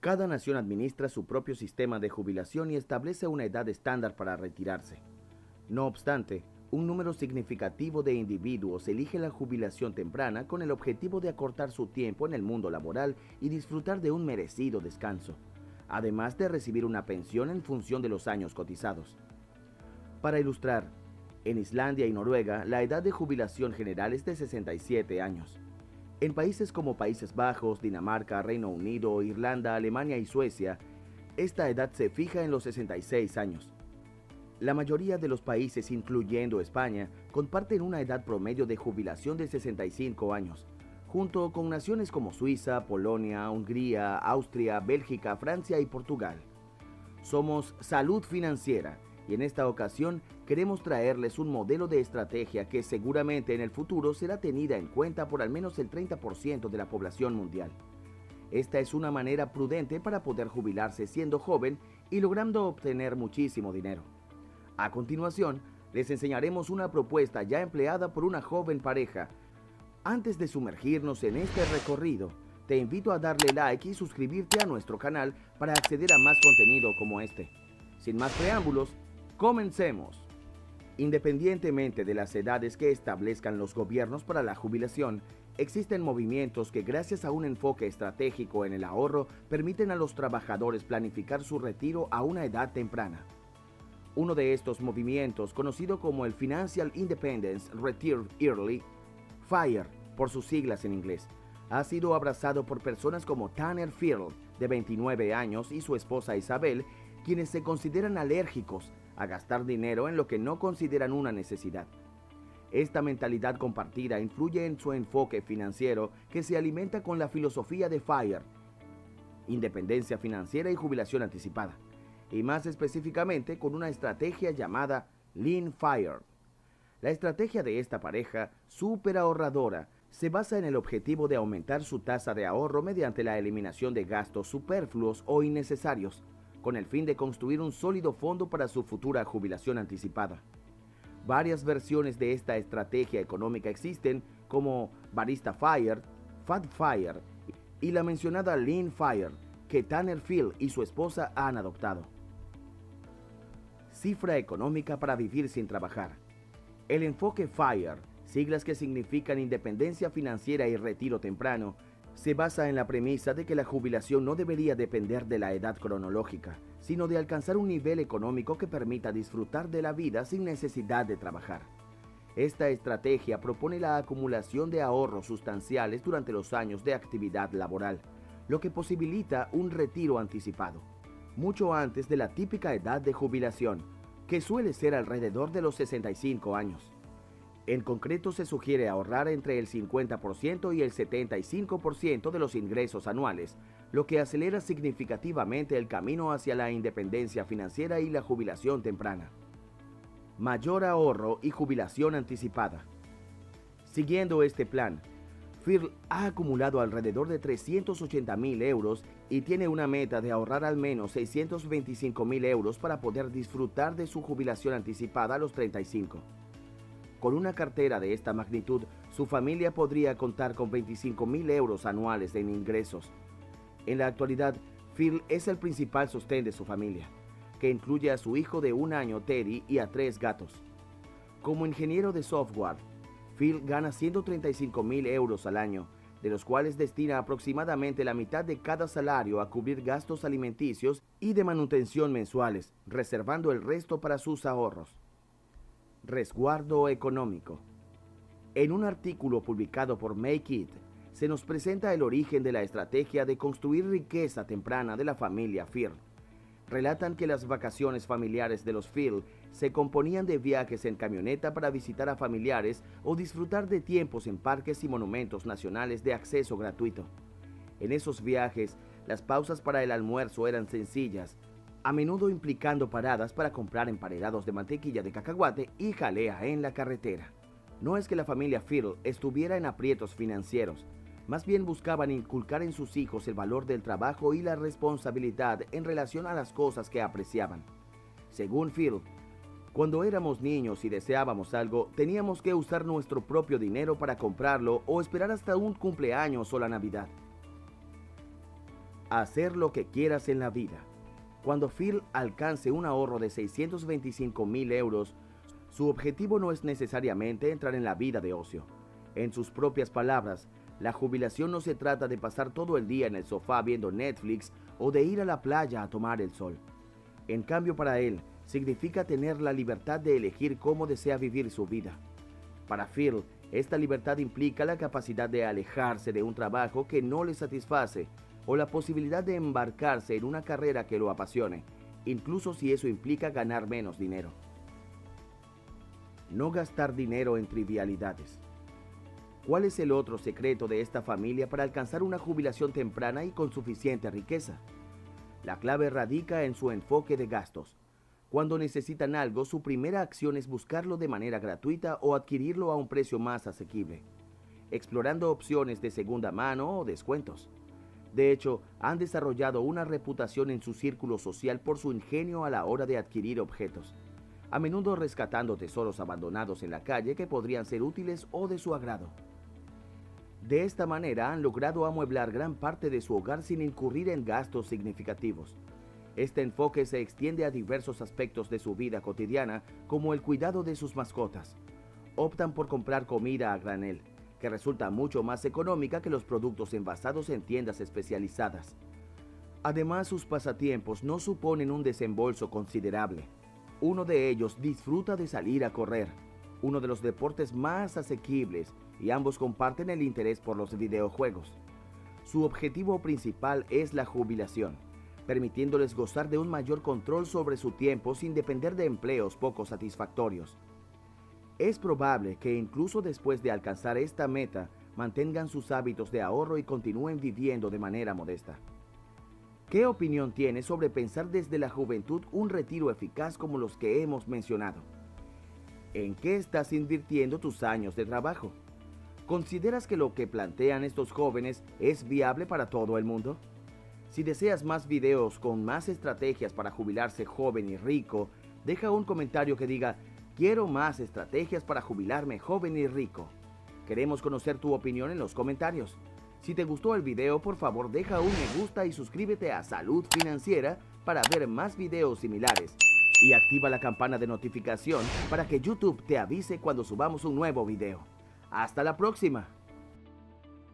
Cada nación administra su propio sistema de jubilación y establece una edad estándar para retirarse. No obstante, un número significativo de individuos elige la jubilación temprana con el objetivo de acortar su tiempo en el mundo laboral y disfrutar de un merecido descanso, además de recibir una pensión en función de los años cotizados. Para ilustrar, en Islandia y Noruega la edad de jubilación general es de 67 años. En países como Países Bajos, Dinamarca, Reino Unido, Irlanda, Alemania y Suecia, esta edad se fija en los 66 años. La mayoría de los países, incluyendo España, comparten una edad promedio de jubilación de 65 años, junto con naciones como Suiza, Polonia, Hungría, Austria, Bélgica, Francia y Portugal. Somos Salud Financiera y en esta ocasión queremos traerles un modelo de estrategia que seguramente en el futuro será tenida en cuenta por al menos el 30% de la población mundial. Esta es una manera prudente para poder jubilarse siendo joven y logrando obtener muchísimo dinero. A continuación, les enseñaremos una propuesta ya empleada por una joven pareja. Antes de sumergirnos en este recorrido, te invito a darle like y suscribirte a nuestro canal para acceder a más contenido como este. Sin más preámbulos, comencemos. Independientemente de las edades que establezcan los gobiernos para la jubilación, existen movimientos que gracias a un enfoque estratégico en el ahorro permiten a los trabajadores planificar su retiro a una edad temprana. Uno de estos movimientos, conocido como el Financial Independence Retire Early, FIRE por sus siglas en inglés, ha sido abrazado por personas como Tanner Firl, de 29 años, y su esposa Isabel, quienes se consideran alérgicos a gastar dinero en lo que no consideran una necesidad. Esta mentalidad compartida influye en su enfoque financiero que se alimenta con la filosofía de FIRE, independencia financiera y jubilación anticipada, y más específicamente con una estrategia llamada Lean FIRE. La estrategia de esta pareja, súper ahorradora, se basa en el objetivo de aumentar su tasa de ahorro mediante la eliminación de gastos superfluos o innecesarios, con el fin de construir un sólido fondo para su futura jubilación anticipada. Varias versiones de esta estrategia económica existen, como Barista FIRE, Fat FIRE y la mencionada Lean FIRE, que Tanner Firl y su esposa han adoptado. Cifra económica para vivir sin trabajar. El enfoque FIRE, siglas que significan independencia financiera y retiro temprano, se basa en la premisa de que la jubilación no debería depender de la edad cronológica, sino de alcanzar un nivel económico que permita disfrutar de la vida sin necesidad de trabajar. Esta estrategia propone la acumulación de ahorros sustanciales durante los años de actividad laboral, lo que posibilita un retiro anticipado, mucho antes de la típica edad de jubilación, que suele ser alrededor de los 65 años. En concreto, se sugiere ahorrar entre el 50% y el 75% de los ingresos anuales, lo que acelera significativamente el camino hacia la independencia financiera y la jubilación temprana. Mayor ahorro y jubilación anticipada. Siguiendo este plan, Firl ha acumulado alrededor de 380.000 euros y tiene una meta de ahorrar al menos 625.000 euros para poder disfrutar de su jubilación anticipada a los 35. Con una cartera de esta magnitud, su familia podría contar con 25.000 euros anuales en ingresos. En la actualidad, Firl es el principal sostén de su familia, que incluye a su hijo de 1 año, Teddy, y a 3 gatos. Como ingeniero de software, Firl gana 135.000 euros al año, de los cuales destina aproximadamente la mitad de cada salario a cubrir gastos alimenticios y de manutención mensuales, reservando el resto para sus ahorros. Resguardo económico. En un artículo publicado por Make It, se nos presenta el origen de la estrategia de construir riqueza temprana de la familia Firl. Relatan que las vacaciones familiares de los Firl se componían de viajes en camioneta para visitar a familiares o disfrutar de tiempos en parques y monumentos nacionales de acceso gratuito. En esos viajes, las pausas para el almuerzo eran sencillas, a menudo implicando paradas para comprar emparedados de mantequilla de cacahuate y jalea en la carretera. No es que la familia Firl estuviera en aprietos financieros, más bien buscaban inculcar en sus hijos el valor del trabajo y la responsabilidad en relación a las cosas que apreciaban. Según Firl, cuando éramos niños y deseábamos algo, teníamos que usar nuestro propio dinero para comprarlo o esperar hasta un cumpleaños o la Navidad. Hacer lo que quieras en la vida. Cuando Phil alcance un ahorro de 625.000 euros, su objetivo no es necesariamente entrar en la vida de ocio. En sus propias palabras, la jubilación no se trata de pasar todo el día en el sofá viendo Netflix o de ir a la playa a tomar el sol. En cambio, para él, significa tener la libertad de elegir cómo desea vivir su vida. Para Phil, esta libertad implica la capacidad de alejarse de un trabajo que no le satisface o la posibilidad de embarcarse en una carrera que lo apasione, incluso si eso implica ganar menos dinero. No gastar dinero en trivialidades. ¿Cuál es el otro secreto de esta familia para alcanzar una jubilación temprana y con suficiente riqueza? La clave radica en su enfoque de gastos. Cuando necesitan algo, su primera acción es buscarlo de manera gratuita o adquirirlo a un precio más asequible, explorando opciones de segunda mano o descuentos. De hecho, han desarrollado una reputación en su círculo social por su ingenio a la hora de adquirir objetos, a menudo rescatando tesoros abandonados en la calle que podrían ser útiles o de su agrado. De esta manera han logrado amueblar gran parte de su hogar sin incurrir en gastos significativos. Este enfoque se extiende a diversos aspectos de su vida cotidiana, como el cuidado de sus mascotas. Optan por comprar comida a granel, que resulta mucho más económica que los productos envasados en tiendas especializadas. Además, sus pasatiempos no suponen un desembolso considerable. Uno de ellos disfruta de salir a correr, uno de los deportes más asequibles, y ambos comparten el interés por los videojuegos. Su objetivo principal es la jubilación, permitiéndoles gozar de un mayor control sobre su tiempo sin depender de empleos poco satisfactorios. Es probable que incluso después de alcanzar esta meta, mantengan sus hábitos de ahorro y continúen viviendo de manera modesta. ¿Qué opinión tienes sobre pensar desde la juventud un retiro eficaz como los que hemos mencionado? ¿En qué estás invirtiendo tus años de trabajo? ¿Consideras que lo que plantean estos jóvenes es viable para todo el mundo? Si deseas más videos con más estrategias para jubilarse joven y rico, deja un comentario que diga: quiero más estrategias para jubilarme joven y rico. Queremos conocer tu opinión en los comentarios. Si te gustó el video, por favor deja un me gusta y suscríbete a Salud Financiera para ver más videos similares. Y activa la campana de notificación para que YouTube te avise cuando subamos un nuevo video. ¡Hasta la próxima!